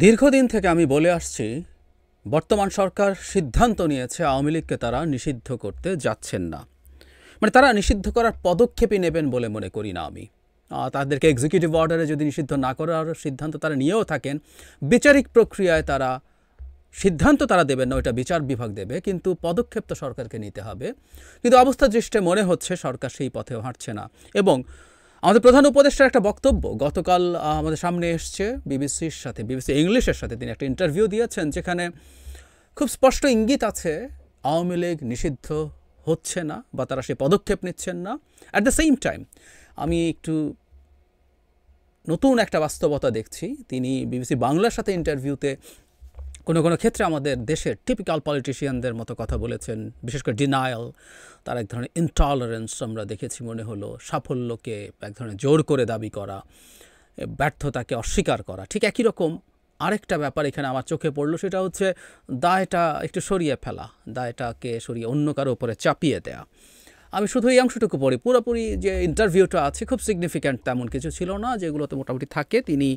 দীর্ঘদিন থেকে আমি বলে আসছি, বর্তমান সরকার সিদ্ধান্ত নিয়েছে আওয়ামী লীগকে তারা নিষিদ্ধ করতে যাচ্ছেন না। মানে তারা নিষিদ্ধ করার পদক্ষেপই নেবেন বলে মনে করি না আমি। তাদেরকে এক্সিকিউটিভ অর্ডারে যদি নিষিদ্ধ না করার সিদ্ধান্ত তারা নিয়েও থাকেন, বিচারিক প্রক্রিয়ায় তারা সিদ্ধান্ত তারা দেবেন না, ওইটা বিচার বিভাগ দেবে, কিন্তু পদক্ষেপ তো সরকারকে নিতে হবে। কিন্তু অবস্থা দৃষ্টে মনে হচ্ছে সরকার সেই পথেও হাঁটছে না। এবং আমাদের প্রধান উপদেষ্টার একটা বক্তব্য গতকাল আমাদের সামনে এসছে বিবিসি ইংলিশের সাথে তিনি একটা ইন্টারভিউ দিয়েছেন, যেখানে খুব স্পষ্ট ইঙ্গিত আছে আওয়ামী লীগ নিষিদ্ধ হচ্ছে না বা তারা সেই পদক্ষেপ নিচ্ছেন না। অ্যাট দ্য সেম টাইম আমি একটু নতুন একটা বাস্তবতা দেখছি। তিনি বিবিসি বাংলার সাথে ইন্টারভিউতে কোনো কোনো ক্ষেত্রে আমাদের দেশের টিপিক্যাল পলিটিশিয়ানদের মতো কথা বলেছেন, বিশেষ করে ডিনায়াল, তার এক ধরনের ইনটলারেন্স আমরা দেখেছি মনে হলো, সাফল্যকে এক ধরনের জোর করে দাবি করা, ব্যর্থতাকে অস্বীকার করা। ঠিক একই রকম আরেকটা ব্যাপার এখানে আমার চোখে পড়লো, সেটা হচ্ছে দায়টা একটু সরিয়ে ফেলা, দায়টাকে সরিয়ে অন্য কারো উপরে চাপিয়ে দেয়া। আমি শুধু এই অংশটুকু পড়ি, পুরোপুরি যে ইন্টারভিউটা আছে খুব সিগনিফিক্যান্ট তেমন কিছু ছিল না, যেগুলোতে মোটামুটি থাকে। তিনি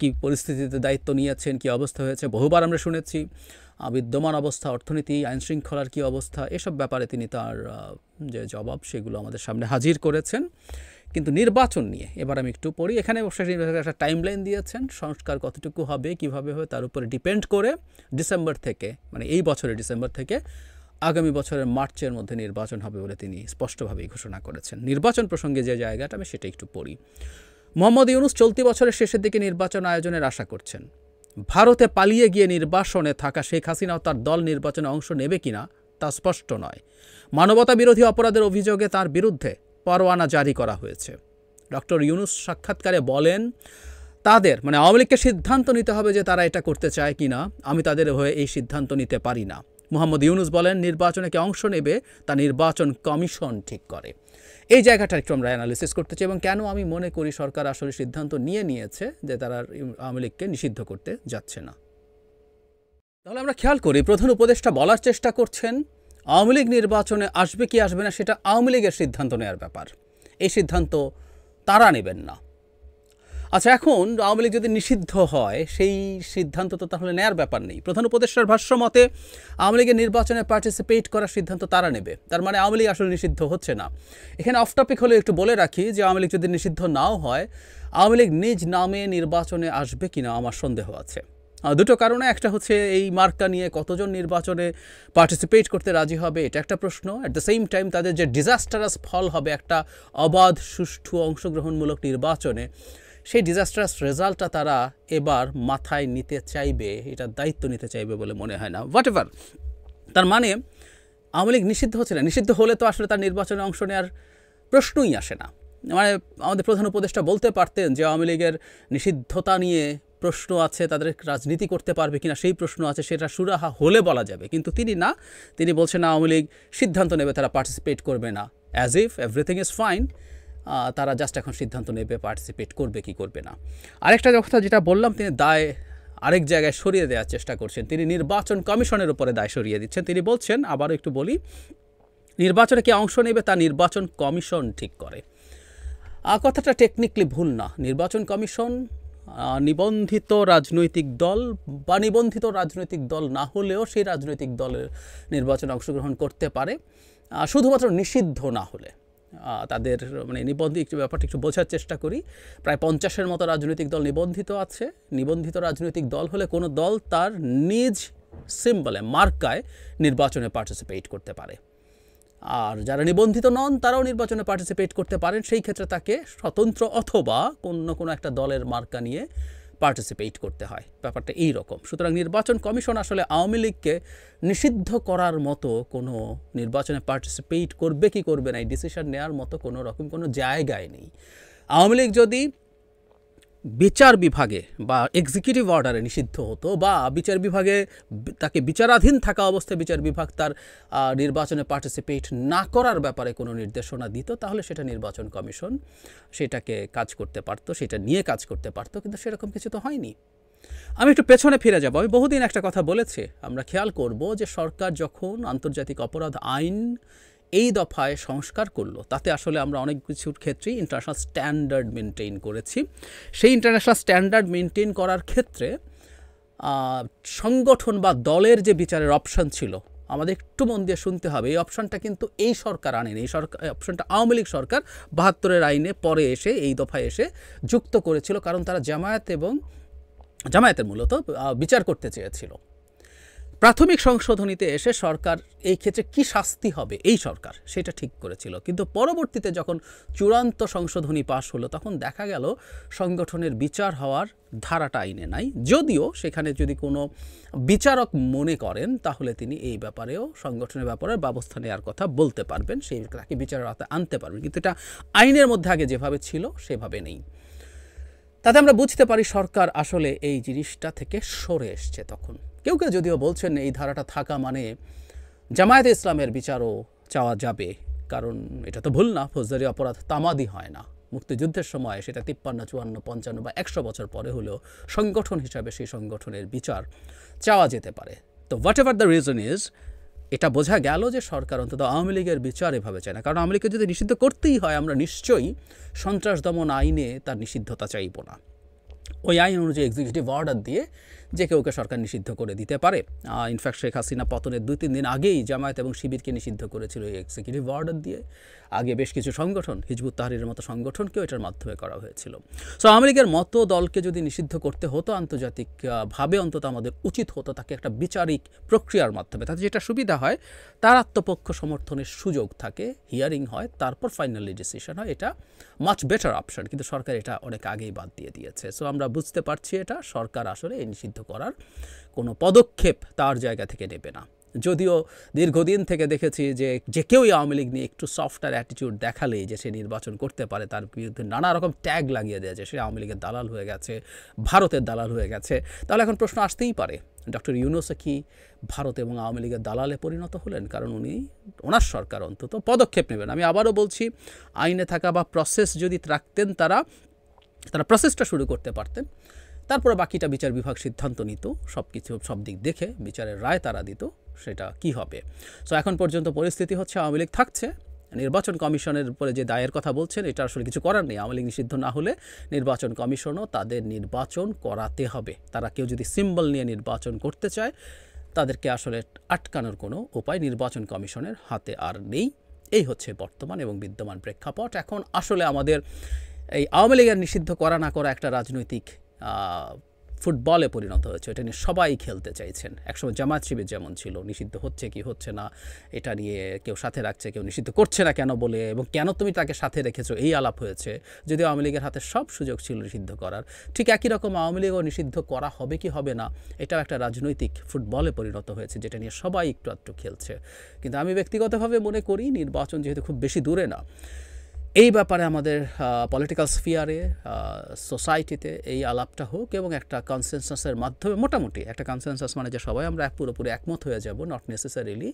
কী পরিস্থিতিতে দায়িত্ব নিয়েছেন, কী অবস্থা হয়েছে বহুবার আমরা শুনেছি, বিদ্যমান অবস্থা, অর্থনীতি, আইনশৃঙ্খলার কী অবস্থা, এসব ব্যাপারে তিনি তার যে জবাব সেগুলো আমাদের সামনে হাজির করেছেন। কিন্তু নির্বাচন নিয়ে এবার আমি একটু পড়ি। এখানে একটা টাইমলাইন দিয়েছেন, সংস্কার কতটুকু হবে, কীভাবে হবে তার উপরে ডিপেন্ড করে ডিসেম্বর থেকে, মানে এই বছরের ডিসেম্বর থেকে আগামী বছরের মার্চের মধ্যে নির্বাচন হবে বলে তিনি স্পষ্টভাবেই ঘোষণা করেছেন। নির্বাচন প্রসঙ্গে যে জায়গাটা আমি সেটা একটু পড়ি। মোহাম্মদ ইউনূস চলতি বছরের শেষের দিকে নির্বাচন আয়োজনের আশা করছেন। ভারতে পালিয়ে গিয়ে নির্বাসনে থাকা শেখ হাসিনাও তার দল নির্বাচনে অংশ নেবে কিনা তা স্পষ্ট নয়। মানবতা বিরোধী অপরাধের অভিযোগে তার বিরুদ্ধে পরোয়ানা জারি করা হয়েছে। ডক্টর ইউনূস সাক্ষাৎকারে বলেন, তাদের মানে আওয়ামী লীগকে সিদ্ধান্ত নিতে হবে যে তারা এটা করতে চায় কিনা, আমি তাদের হয়ে এই সিদ্ধান্ত নিতে পারি না। মোহাম্মদ ইউনূস বলেন, নির্বাচনে কে অংশ নেবে তা নির্বাচন কমিশন ঠিক করে। এই জায়গাটা একটু আমরা অ্যানালিসিস করতে চাই এবং কেন আমি মনে করি সরকার আসলে সিদ্ধান্ত নিয়েছে যে তারা আওয়ামী লীগকে নিষিদ্ধ করতে যাচ্ছে না। তাহলে আমরা খেয়াল করি, প্রধান উপদেষ্টা বলার চেষ্টা করছেন আওয়ামী লীগ নির্বাচনে আসবে কি আসবে না সেটা আওয়ামী লীগের সিদ্ধান্ত নেওয়ার ব্যাপার, এই সিদ্ধান্ত তারা নেবেন না। আচ্ছা, এখন আওয়ামী লীগ যদি নিষিদ্ধ হয় সেই সিদ্ধান্ত তো তাহলে নেয়ার ব্যাপার নেই। প্রধান উপদেষ্টার ভাষ্য মতে আওয়ামী লীগের নির্বাচনে পার্টিসিপেট করার সিদ্ধান্ত তারা নেবে, তার মানে আওয়ামী লীগ আসলে নিষিদ্ধ হচ্ছে না। এখানে অফ টপিক হলে একটু বলে রাখি যে আওয়ামী লীগ যদি নিষিদ্ধ নাও হয়, আওয়ামী লীগ নিজ নামে নির্বাচনে আসবে কিনা আমার সন্দেহ আছে। দুটো কারণে, একটা হচ্ছে এই মার্কা নিয়ে কতজন নির্বাচনে পার্টিসিপেট করতে রাজি হবে, এটা একটা প্রশ্ন। অ্যাট দ্য সেম টাইম তাদের যে ডিজাস্টারাস ফল হবে একটা অবাধ সুষ্ঠু অংশগ্রহণমূলক নির্বাচনে, সেই ডিজাস্টারাস রেজাল্টটা তারা এবার মাথায় নিতে চাইবে, এটা দায়িত্ব নিতে চাইবে বলে মনে হয় না। হোয়াট এভার, তার মানে আওয়ামী লীগ নিষিদ্ধ হচ্ছে না, নিষিদ্ধ হলে তো আসলে তার নির্বাচনে অংশ নেওয়ার প্রশ্নই আসে না। মানে আমাদের প্রধান উপদেষ্টা বলতে পারতেন যে আওয়ামী লীগের নিষিদ্ধতা নিয়ে প্রশ্ন আছে, তাদের রাজনীতি করতে পারবে কিনা সেই প্রশ্ন আছে, সেটা সুরাহা হলে বলা যাবে। কিন্তু তিনি বলছেন না, আওয়ামী লীগ সিদ্ধান্ত নেবে তারা পার্টিসিপেট করবে না, as if everything is fine, তারা জাস্ট এখন সিদ্ধান্ত নেবে পার্টিসিপেট করবে কি করবে না। আরেকটা কথা যেটা বললাম, তিনি দায় আরেক জায়গায় সরিয়ে দেওয়ার চেষ্টা করছেন, তিনি নির্বাচন কমিশনের উপরে দায় সরিয়ে দিচ্ছেন। তিনি বলছেন, আবারও একটু বলি, নির্বাচনে কে অংশ নেবে তা নির্বাচন কমিশন ঠিক করে। কথাটা টেকনিক্যালি ভুল না। নির্বাচন কমিশন নিবন্ধিত রাজনৈতিক দল বা নিবন্ধিত রাজনৈতিক দল না হলেও সেই রাজনৈতিক দলের নির্বাচনে অংশগ্রহণ করতে পারে, শুধুমাত্র নিষিদ্ধ না হলে। তাদের মানে নিবন্ধিত ব্যাপারটা একটু বোঝার চেষ্টা করি। প্রায় 50-এর মতো রাজনৈতিক দল নিবন্ধিত আছে। নিবন্ধিত রাজনৈতিক দল হলে কোনো দল তার নিজ সিম্বলে, মার্কায় নির্বাচনে পার্টিসিপেট করতে পারে, আর যারা নিবন্ধিত নন তারাও নির্বাচনে পার্টিসিপেট করতে পারেন। সেই ক্ষেত্রে তাকে স্বতন্ত্র অথবা কোনো একটা দলের মার্কা নিয়ে পার্টিসিপেট করতে হয়। ব্যাপারটা এই রকম। সুতরাং নির্বাচন কমিশন আসলে আওয়ামী লীগকে নিষিদ্ধ করার মতো কোনো, নির্বাচনে পার্টিসিপেট করবে কি করবে না এই ডিসিশন নেওয়ার মতো কোনো রকম কোনো জায়গায় নেই। আওয়ামী লীগ যদি বিচার বিভাগে বা এক্সিকিউটিভ অর্ডারে নিষিদ্ধ হতো, বা বিচার বিভাগে তাকে বিচারাধীন থাকা অবস্থায় বিচার বিভাগ তার নির্বাচনে পার্টিসিপেট না করার ব্যাপারে কোনো নির্দেশনা দিত, তাহলে সেটা নির্বাচন কমিশন সেটাকে কাজ করতে পারতো, সেটা নিয়ে কাজ করতে পারতো। কিন্তু সেরকম কিছু তো হয়নি। আমি একটু পেছনে ফিরে যাব। আমি বহুদিন একটা কথা বলেছি, আমরা খেয়াল করব যে সরকার যখন আন্তর্জাতিক অপরাধ আইন এই দফায় সংস্কার করলো, তাতে আসলে আমরা অনেক কিছুর ক্ষেত্রেই ইন্টারন্যাশনাল স্ট্যান্ডার্ড মেনটেন করেছি। সেই ইন্টারন্যাশনাল স্ট্যান্ডার্ড মেনটেন করার ক্ষেত্রে সংগঠন বা দলের যে বিচারের অপশন ছিল, আমাদের একটু মন দিয়ে শুনতে হবে, এই অপশনটা কিন্তু এই সরকার আনেনি। এই অপশনটা আওয়ামী লীগ সরকার ৭২-এর আইনে পরে এসে এই দফায় এসে যুক্ত করেছিল, কারণ তারা জামায়াতের মূলত বিচার করতে চেয়েছিল। প্রাথমিক সংশোধনীতে এসে সরকার এই ক্ষেত্রে কি শাস্তি হবে এই সরকার সেটা ঠিক করেছিল, কিন্তু পরবর্তীতে যখন চূড়ান্ত সংশোধনী পাশ হলো তখন দেখা গেল সংগঠনের বিচার হওয়ার ধারাটা আইনে নাই। যদিও সেখানে যদি কোনো বিচারক মনে করেন তাহলে তিনি এই ব্যাপারেও সংগঠনের ব্যাপারে ব্যবস্থা নেওয়ার কথা বলতে পারবেন, সেই তাকে বিচারের আওতায় আনতে পারবেন, কিন্তু এটা আইনের মধ্যে আগে যেভাবে ছিল সেভাবে নেই। তাতে আমরা বুঝতে পারি সরকার আসলে এই জিনিসটা থেকে সরে এসছে। তখন কেউ কেউ যদিও বলছেন এই ধারাটা থাকা মানে জামায়াতে ইসলামের বিচারও চাওয়া যাবে, কারণ এটা তো ভুল না, ফৌজদারি অপরাধ তামাদি হয় না। মুক্তিযুদ্ধের সময় সেটা ৫৩, ৫৪, ৫৫ বা ১০০ বছর পরে হলেও সংগঠন হিসাবে সেই সংগঠনের বিচার চাওয়া যেতে পারে। তো what ever the reason is, এটা বোঝা গেল যে সরকার অন্তত আওয়ামী লীগের বিচার এভাবে চায় না, কারণ আওয়ামী লীগকে যদি নিষিদ্ধ করতেই হয় আমরা নিশ্চয়ই সন্ত্রাস দমন আইনে তার নিষিদ্ধতা চাইব না। ওই আইন অনুযায়ী এক্সিকিউটিভ অর্ডার দিয়ে যে কেউকে সরকার নিষিদ্ধ করে দিতে পারে। ইনফ্যাক্ট শেখ হাসিনা পতনের ২-৩ দিন আগেই জামায়াত এবং শিবিরকে নিষিদ্ধ করেছিল এই এক্সিকিউটিভ অর্ডার দিয়ে। আগে বেশ কিছু সংগঠন, হিজবুত তাহরিরের মতো সংগঠনকেও এটার মাধ্যমে করা হয়েছিল। সো আওয়ামী লীগের মতো দলকে যদি নিষিদ্ধ করতে হতো আন্তর্জাতিকভাবে অন্তত আমাদের উচিত হতো তাকে একটা বিচারিক প্রক্রিয়ার মাধ্যমে, তাতে যেটা সুবিধা হয় তার আত্মপক্ষ সমর্থনের সুযোগ থাকে, হিয়ারিং হয়, তারপর ফাইনালি ডিসিশন হয়। এটা মাচ বেটার অপশন, কিন্তু সরকার এটা অনেক আগেই বাদ দিয়ে দিয়েছে। সো আমরা বুঝতে পারছি এটা সরকার আসলে এই নিষিদ্ধ করার কোনো পদক্ষেপ তার জায়গা থেকে নেবে না। যদিও দীর্ঘদিন থেকে দেখেছি যে কেউই আওয়ামী লীগ নিয়ে একটু সফটার অ্যাটিটিউড দেখালেই যে সে নির্বাচন করতে পারে, তার বিরুদ্ধে নানা রকম ট্যাগ লাগিয়ে দেয় যে সে আওয়ামী লীগের দালাল হয়ে গেছে, ভারতের দালাল হয়ে গেছে। তাহলে এখন প্রশ্ন আসতেই পারে, ডক্টর ইউনূসও কি ভারত এবং আওয়ামী লীগের দালালে পরিণত হলেন? কারণ ওনার সরকার অন্তত পদক্ষেপ নেবেন। আমি আবারও বলছি, আইনে থাকা বা প্রসেস যদি রাখতেন তারা প্রসেসটা শুরু করতে পারতেন, তারপরে বাকিটা বিচার বিভাগ সিদ্ধান্ত নিত, সব দিক দেখে বিচারের রায় তারা দিত সেটা কি হবে। সো এখন পর্যন্ত পরিস্থিতি হচ্ছে আওয়ামী লীগ থাকছে। নির্বাচন কমিশনের উপরে যে দায়ের কথা বলছেন এটা আসলে কিছু করার নেই। আওয়ামী লীগ নিষিদ্ধ না হলে নির্বাচন কমিশনও তাদের নির্বাচন করাতে হবে। তারা কেউ যদি সিম্বল নিয়ে নির্বাচন করতে চায় তাদেরকে আসলে আটকানোর কোনো উপায় নির্বাচন কমিশনের হাতে আর নেই। এই হচ্ছে বর্তমান এবং বিদ্যমান প্রেক্ষাপট। এখন আসলে আমাদের এই আওয়ামী লীগের নিষিদ্ধ করা না করা একটা রাজনৈতিক ফুটবলে পরিণত হয়েছে। এটা নিয়ে সবাই খেলতে চাইছেন। একসময় জামায়াত শিবির যেমন ছিল, নিষিদ্ধ হচ্ছে কি হচ্ছে না এটা নিয়ে কেউ সাথে রাখছে, কেউ নিষিদ্ধ করছে না কেন বলে, এবং কেন তুমি তাকে সাথে রেখেছো এই আলাপ হয়েছে, যদিও আওয়ামী লীগের হাতে সব সুযোগ ছিল নিষিদ্ধ করার। ঠিক একই রকম আওয়ামী লীগও নিষিদ্ধ করা হবে কি হবে না এটাও একটা রাজনৈতিক ফুটবলে পরিণত হয়েছে, যেটা নিয়ে সবাই একটু আধটু খেলছে। কিন্তু আমি ব্যক্তিগতভাবে মনে করি নির্বাচন যেহেতু খুব বেশি দূরে না, এই ব্যাপারে আমাদের পলিটিক্যাল স্ফিয়ারে, সোসাইটিতে এই আলাপটা হোক এবং একটা কনসেনসাসের মাধ্যমে, মোটামুটি একটা কনসেনসাস মানে যে সবাই আমরা পুরোপুরি একমত হয়ে যাব, নট নেসেসারিলি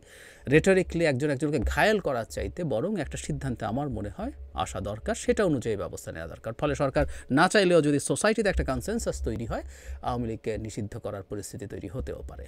রেটরিকলি একজনকে ঘায়েল করার চাইতে বরং একটা সিদ্ধান্তে আমার মনে হয় আসা দরকার, সেটা অনুযায়ী ব্যবস্থা নেওয়া দরকার। ফলে সরকার না চাইলেও যদি সোসাইটিতে একটা কনসেনসাস তৈরি হয়, আওয়ামী লীগকে নিষিদ্ধ করার পরিস্থিতি তৈরি হতেও পারে।